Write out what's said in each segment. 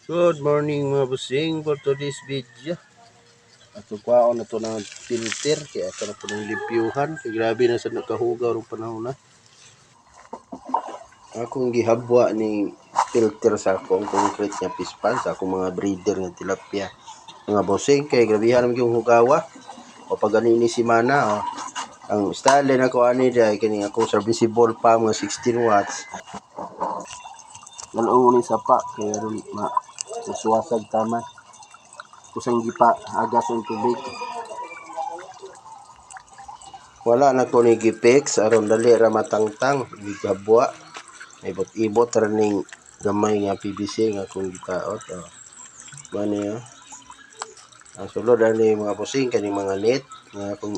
Good morning mga busing for today's video. Ato pa na to ng filter kaya ito na po ng limpyuhan. Kaya grabe na sa nakahugaw ng panahon na. Akong gihabwa ni filter sa akong concrete nga pispan sa akong mga breeder nga tilapia. Mga busing kay grabihan naman yung hugawa. O pag ni simana ang style na ko ani dai kini akong serviceable pa mga 16 watts. Lalo ni sapa kaya ron masuwasag tama. Kusang gipa agas ang tubig. Wala na ko ni gipix aron dali ra matangtang gigabwa. Ibot-ibot ra ning gamay nga PVC nga kung gitaot. Mani ang sulod ani mga busing kani mga net nga kung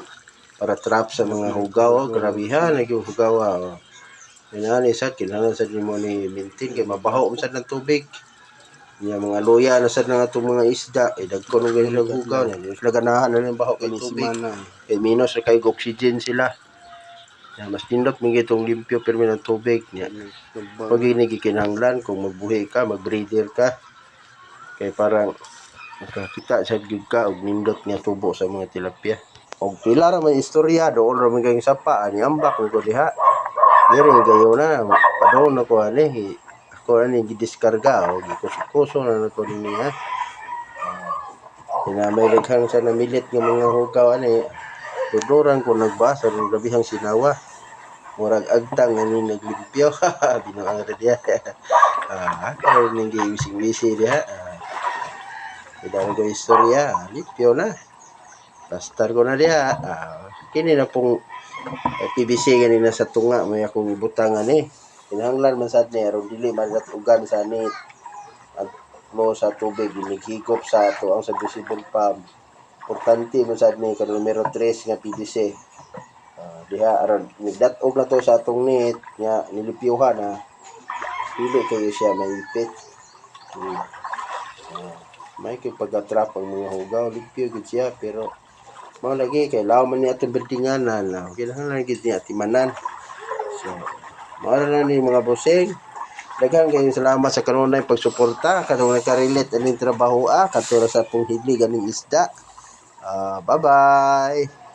para trap sa mga hugaw, grabihan lagi hugaw. Inani sad kinahanglan sad nimo ni maintain kay mabaho sad ng tubig. Nya mga luya na sad nga atong mga isda dagko ng ganyan sila hugaw nya sila ganahan na ng baho kay tubig. Kay minus na kay oxygen sila. Ya, mas nindot mga itong limpyo pero ng tubig niya. Pag ginigikinanglan kung magbuhi ka, magbreeder ka. Kaya parang makakita sa gyud ka og nindot nga tubo sa mga tilapia. Og pila ra man istorya doon ra man kay sapa ani ambak ko diha. Diri gayo na padon ako ani ako ani gidiskarga og gikuso na ko niya. Kaya may daghang sa namilit nga mga hugaw ani tuduran ko nagbasa ng gabihang sinawa. Murag agtang nga ni naglimpyo. Binuang ra diya. Kaya ning gising-gising diha. Idang ko istorya, limpyo na. Pastar ko na diha. Kini na pong PVC ganina sa tunga may akong ibutangan ni. Kinahanglan man sad ni aron dili man ugan sa ni at mo sa tubig ginigikop sa ato ang submersible pump. Importante man sad ni kanang numero 3 nga PVC. Diha aron nigdat-og na to sa atong net nga nilipyuhan dili kayo siya maipit. May kay pag-atrap ang mga hugaw limpyo gid siya pero mao lagi kay law man ni atong berdinganan kinahanglan gid niya timanan. So mao na ni mga busing. Daghang kayong salamat sa kanunay pagsuporta kanang naka-relate aning trabaho kadto sa pong hidli ganing isda. Bye-bye.